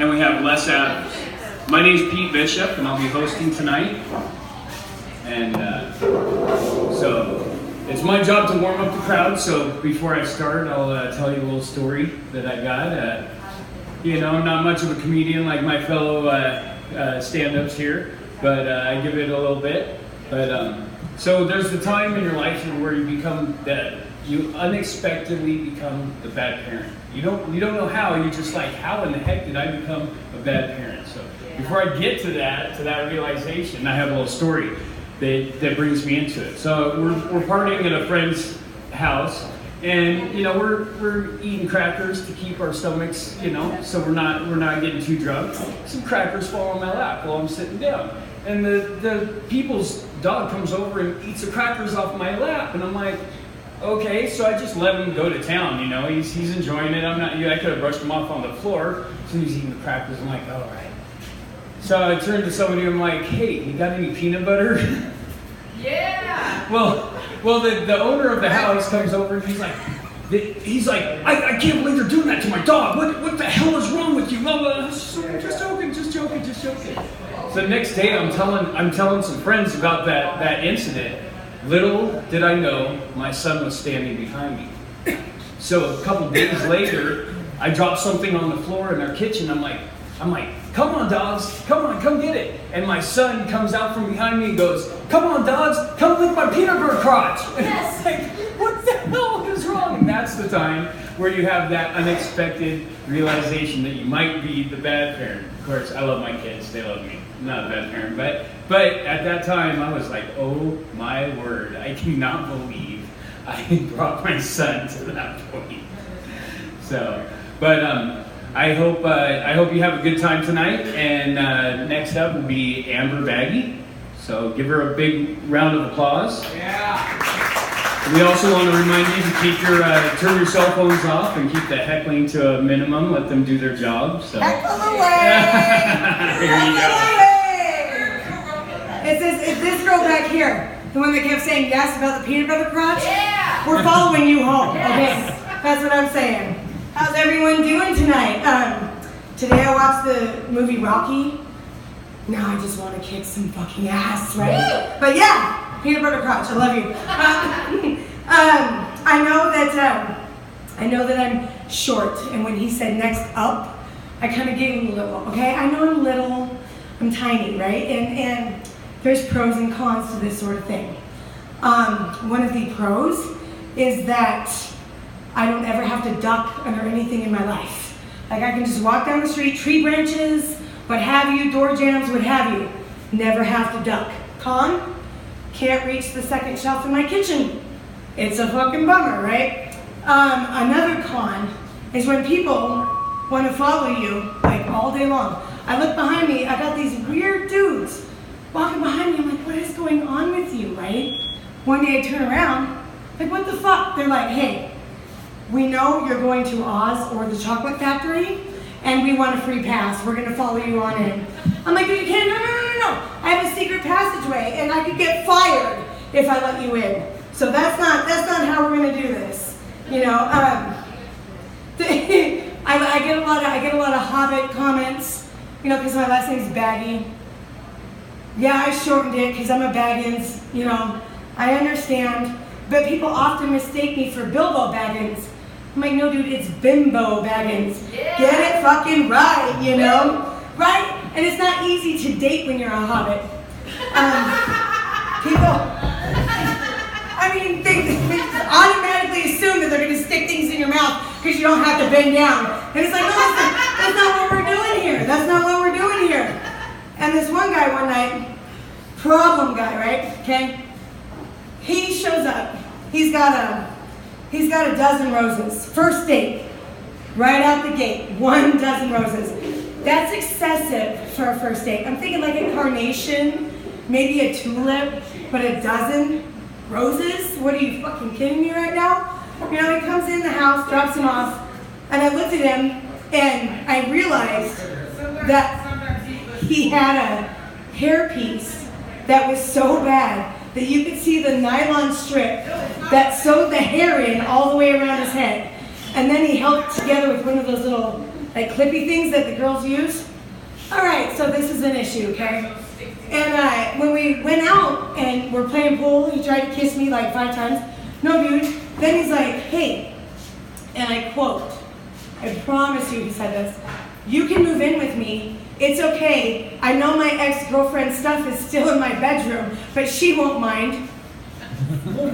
and we have Les Adams. My name's Pete Bishop, and I'll be hosting tonight. And so it's my job to warm up the crowd. So before I start, I'll tell you a little story that I got. I'm not much of a comedian like my fellow stand-ups here, but I give it a little bit. But so there's the time in your life where you unexpectedly become the bad parent. You don't know how. You're just like, how in the heck did I become a bad parent? So before I get to that realization, I have a little story that brings me into it. So we're partying at a friend's house, and we're eating crackers to keep our stomachs, so we're not getting too drunk. Some crackers fall on my lap while I'm sitting down, and the people's dog comes over and eats the crackers off my lap, and I'm like, okay, so I just let him go to town, he's enjoying it. I could have brushed him off on the floor. So he's eating the crackers. I'm like, all right. So I turned to somebody and I'm like, hey, you got any peanut butter? Yeah. Well, the owner of the house comes over and he's like, I can't believe they're doing that to my dog. What the hell is wrong with you? Just joking. So the next day I'm telling some friends about that incident. Little did I know my son was standing behind me. So a couple days later, I dropped something on the floor in our kitchen. I'm like, come on, dogs, come get it. And my son comes out from behind me and goes, come on, dogs, come lick my peanut butter crotch. And Yes. I'm like, what the hell is wrong? And that's the time where you have that unexpected realization that you might be the bad parent. Of course, I love my kids, they love me. I'm not a bad parent, but at that time I was like, oh my word, I cannot believe I brought my son to that point. So, but I hope you have a good time tonight. And next up will be Amber Bagy. So give her a big round of applause. Yeah. We also want to remind you to turn your cell phones off and keep the heckling to a minimum. Let them do their job. So. Heckle away! Here you go. It's this girl back here, the one that kept saying yes about the peanut butter crotch. Yeah. We're following you home. Yes. Okay, that's what I'm saying. How's everyone doing tonight? Today I watched the movie Rocky. Now I just want to kick some fucking ass, right? But yeah, peanut butter crotch. I love you. I know that I'm short, and when he said next up, I kind of gave him a little. Okay, I know I'm little, I'm tiny, right? And there's pros and cons to this sort of thing. One of the pros is that I don't ever have to duck under anything in my life. Like I can just walk down the street, tree branches, what have you, door jams, what have you. Never have to duck. Con, can't reach the second shelf in my kitchen. It's a fucking bummer, right? Another con is when people want to follow you like all day long. I look behind me, I got these weird dudes walking behind me. I'm like, what is going on with you, right? One day I turn around, like, what the fuck? They're like, hey, we know you're going to Oz or the Chocolate Factory, and we want a free pass. We're gonna follow you on in. I'm like, you can't, no. I have a secret passageway, and I could get fired if I let you in. So that's not how we're gonna do this. I get a lot of Hobbit comments, because my last name's Bagy. Yeah, I shortened it because I'm a Baggins, I understand. But people often mistake me for Bilbo Baggins. I'm like, no, dude, it's Bimbo Baggins. Yeah. Get it fucking right, Right? And it's not easy to date when you're a hobbit. They automatically assume that they're going to stick things in your mouth because you don't have to bend down. And it's like, no, that's not what we're doing here. That's not what we're doing here. And this one guy one night, problem guy, right? Okay? He shows up. He's got a dozen roses. First date, right out the gate, 1 dozen roses. That's excessive for a first date. I'm thinking like a carnation, maybe a tulip, but a dozen roses? What are you fucking kidding me right now? He comes in the house, drops them off, and I looked at him and I realized that he had a hairpiece that was so bad that you could see the nylon strip that sewed the hair in all the way around his head. And then he held it together with one of those little like clippy things that the girls use. All right, so this is an issue, okay? And when we went out and we're playing pool, he tried to kiss me like 5 times. No, dude. Then he's like, hey, and I quote, I promise you, he said this, you can move in with me. It's okay. I know my ex-girlfriend's stuff is still in my bedroom, but she won't mind.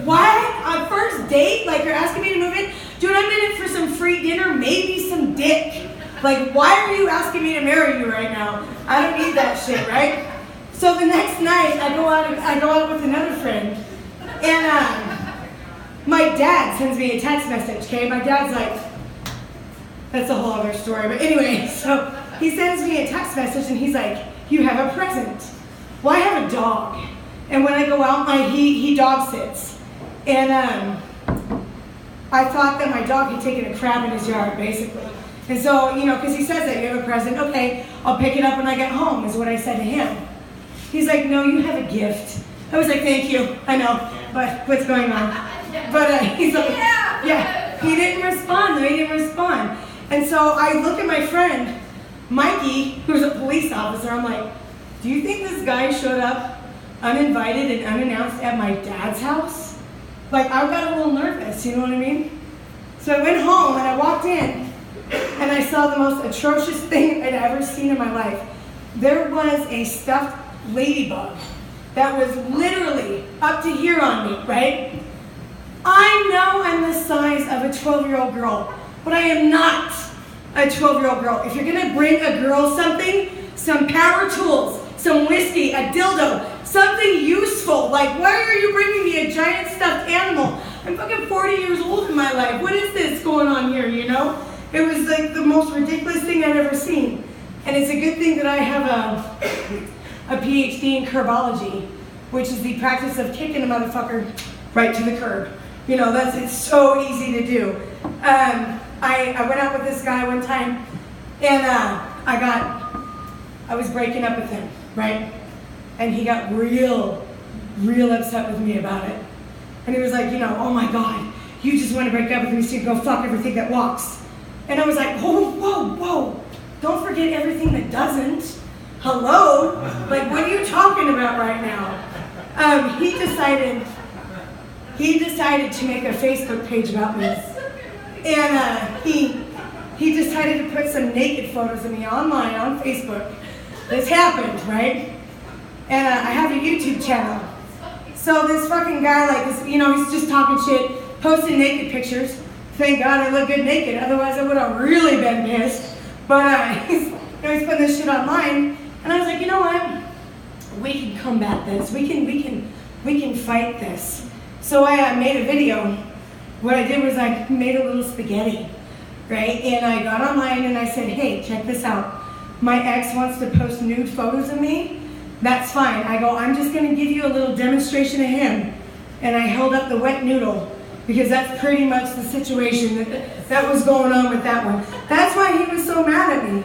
What? On first date? Like, you're asking me to move in? Dude, I'm in it for some free dinner, maybe some dick. Like, why are you asking me to marry you right now? I don't need that shit, right? So the next night, I go out with another friend, and my dad sends me a text message, okay? My dad's like, that's a whole other story, but anyway, so he sends me a text message, and he's like, you have a present. Well, I have a dog, and when I go out, he dog sits, and I thought that my dog had taken a crap in his yard, basically. And so, you know, because he says that you have a present, okay, I'll pick it up when I get home, is what I said to him. He's like, no, you have a gift. I was like, thank you, I know, but what's going on? But he's like, yeah, he didn't respond, though, he didn't respond. And so I look at my friend, Mikey, who's a police officer, I'm like, do you think this guy showed up uninvited and unannounced at my dad's house? Like, I got a little nervous, you know what I mean? So I went home and I walked in and I saw the most atrocious thing I'd ever seen in my life. There was a stuffed ladybug that was literally up to here on me, right? I know I'm the size of a 12-year-old girl, but I am not a 12-year-old girl. If you're gonna bring a girl something, some power tools, some whiskey, a dildo, something useful, like why are you bringing me a giant stuffed animal? I'm fucking 40 years old in my life. What is this going on here, you know? It was like the most ridiculous thing I've ever seen. And it's a good thing that I have a PhD in curbology, which is the practice of kicking a motherfucker right to the curb. You know, it's so easy to do. I went out with this guy one time, and I was breaking up with him, right? And he got real upset with me about it. And he was like, you know, oh my God, you just want to break up with me so you can go fuck everything that walks. And I was like, whoa, don't forget everything that doesn't. Hello? Like, what are you talking about right now? He decided to make a Facebook page about me. And he decided to put some naked photos of me online on Facebook. This happened, right? And I have a YouTube channel. So this fucking guy, like, you know, he's just talking shit, posting naked pictures. Thank God I look good naked, otherwise I would have really been pissed. But he's putting this shit online. And I was like, you know what? We can combat this. We can fight this. So I made a video. What I did was I made a little spaghetti, right? And I got online and I said, hey, check this out. My ex wants to post nude photos of me. That's fine. I go, I'm just gonna give you a little demonstration of him. And I held up the wet noodle because that's pretty much the situation that was going on with that one. That's why he was so mad at me,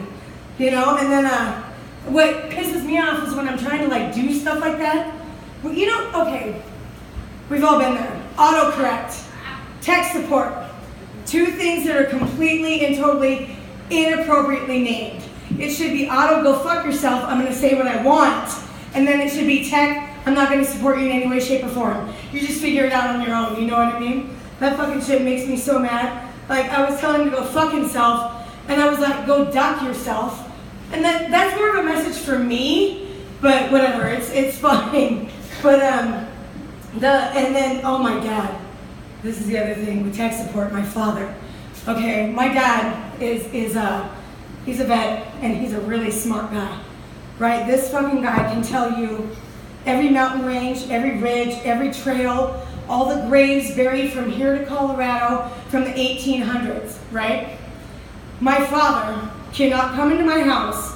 you know? And then what pisses me off is when I'm trying to like do stuff like that. Well, you know, okay, we've all been there. Autocorrect, tech support, 2 things that are completely and totally inappropriately named. It should be auto, go fuck yourself, I'm gonna say what I want. And then it should be tech, I'm not gonna support you in any way, shape, or form. You just figure it out on your own, you know what I mean? That fucking shit makes me so mad. Like, I was telling him to go fuck himself, and I was like, go duck yourself. And that's more of a message for me, but whatever, it's fine. But and then, oh my God, this is the other thing with tech support, my father. Okay, my dad he's a vet, and he's a really smart guy, right? This fucking guy can tell you every mountain range, every ridge, every trail, all the graves buried from here to Colorado from the 1800s, right? My father cannot come into my house,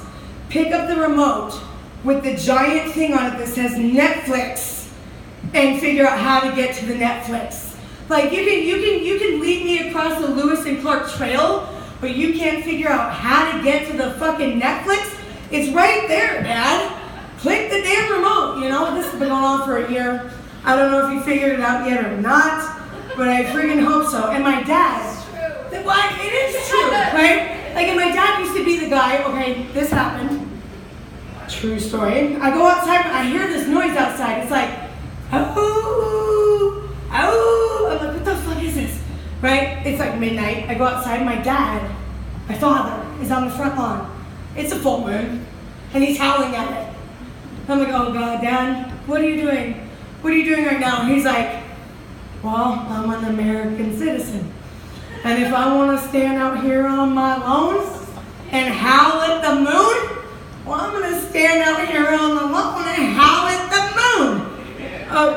pick up the remote with the giant thing on it that says Netflix and figure out how to get to the Netflix. Like, you can lead me across the Lewis and Clark Trail, but you can't figure out how to get to the fucking Netflix? It's right there, Dad. Click the damn remote, you know? This has been going on for a year. I don't know if you figured it out yet or not, but I friggin' hope so. And my dad, why? It is true, right? Like, and my dad used to be the guy, okay, this happened. True story. I go outside, I hear this noise outside. It's like, oh, oh. I'm like, what the fuck is this? Right? It's like midnight. I go outside, my dad, my father, is on the front lawn. It's a full moon, and he's howling at it. I'm like, oh God, Dad, what are you doing? What are you doing right now? And he's like, well, I'm an American citizen. And if I want to stand out here on my lawn and howl at the moon, well, I'm going to stand out here on the lawn and howl at the moon.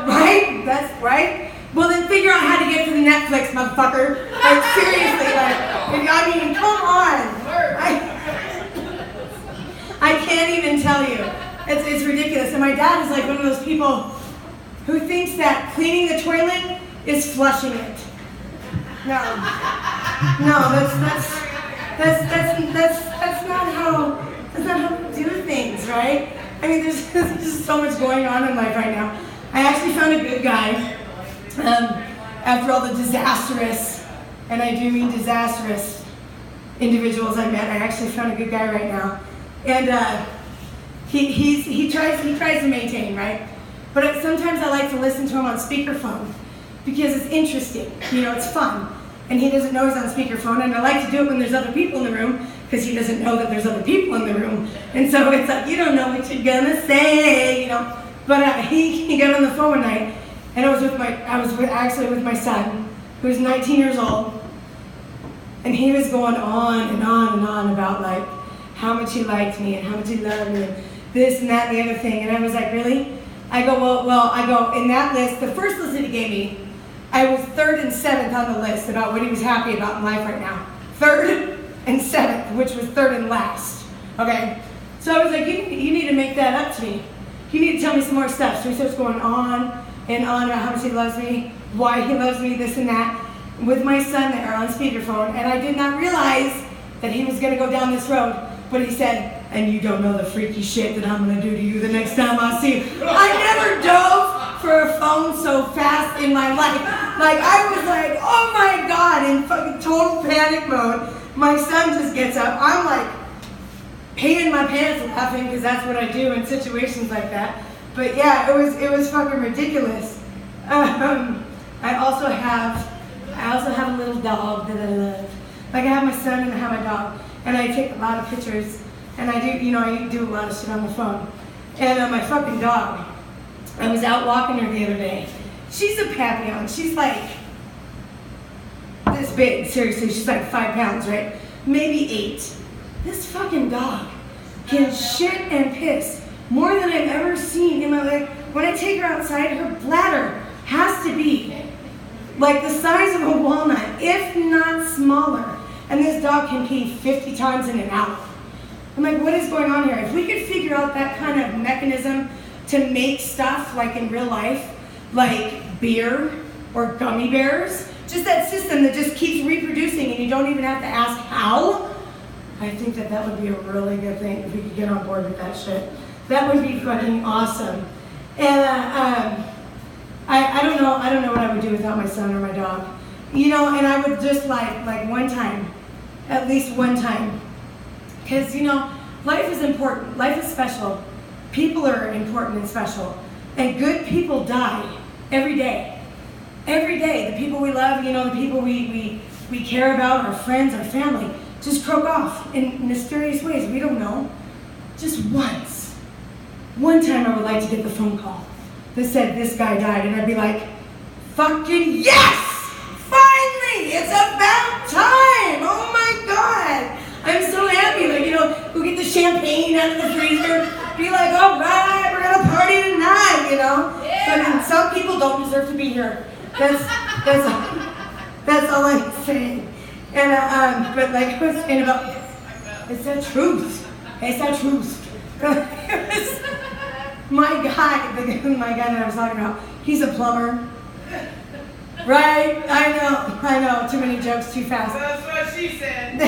Right? That's right. Well, then figure out how to get to the Netflix, motherfucker. Like, seriously, like, I mean, come on. I can't even tell you. It's ridiculous. And my dad is like one of those people who thinks that cleaning the toilet is flushing it. No, that's not how we do things, right? I mean, there's just so much going on in life right now. I actually found a good guy after all the disastrous, and I do mean disastrous, individuals I met. I actually found a good guy right now, and he tries to maintain, right? But sometimes I like to listen to him on speakerphone because it's interesting, you know, it's fun. And he doesn't know he's on speakerphone, and I like to do it when there's other people in the room because he doesn't know that there's other people in the room. And so it's like, you don't know what you're gonna say, you know. But he got on the phone one night, and I was actually with my son, who's 19 years old, and he was going on and on and on about like how much he liked me and how much he loved me and this and that and the other thing. And I was like, really? I go, well, in that list, the first list that he gave me, I was 3rd and 7th on the list about what he was happy about in life right now. 3rd and 7th, which was 3rd and last. Okay? So I was like, you need to make that up to me. You need to tell me some more stuff. So he starts going on and on about how much he loves me, why he loves me, this and that, with my son there on speakerphone. And I did not realize that he was going to go down this road. But he said, and you don't know the freaky shit that I'm going to do to you the next time I see you. I never dove for a phone so fast in my life. Like, I was like, oh my God, in fucking total panic mode. My son just gets up. I'm like, peeing my pants laughing because that's what I do in situations like that. But yeah, it was fucking ridiculous. I also have a little dog that I love. Like, I have my son and I have my dog. And I take a lot of pictures, and I do a lot of shit on the phone. And my fucking dog, I was out walking her the other day. She's a Papillon. She's like this big, seriously. She's like 5 pounds, right? Maybe 8. This fucking dog can shit and piss more than I've ever seen in my life. When I take her outside, her bladder has to be like the size of a walnut, if not smaller. And this dog can pee 50 times in an hour. I'm like, what is going on here? If we could figure out that kind of mechanism to make stuff like in real life, like beer or gummy bears, just that system that just keeps reproducing and you don't even have to ask how, I think that would be a really good thing if we could get on board with that shit. That would be fucking awesome. And I don't know what I would do without my son or my dog. You know, and I would just like one time, at least one time. Because, you know, life is important. Life is special. People are important and special. And good people die every day. Every day. The people we love, you know, the people we care about, our friends, our family, just croak off in mysterious ways. We don't know. Just once. One time I would like to get the phone call that said this guy died. And I'd be like, fucking yes! Finally! It's about time! Oh my God! I'm so happy. Like, you know, we'll get the champagne out of the freezer. Be like, all right, we're gonna party tonight, you know? Yeah. But some people don't deserve to be here. That's all I'm saying. And, but like I was saying about, it's the truth. It's the truth. My guy that I was talking about, he's a plumber. Right? I know. Too many jokes too fast. That's what she said.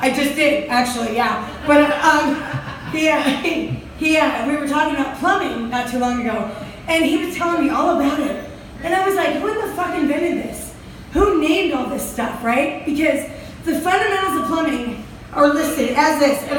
I just did, actually, yeah. But we were talking about plumbing not too long ago, and he was telling me all about it. And I was like, who in the fuck invented this? Who named all this stuff, right? Because The fundamentals of plumbing are listed as this. And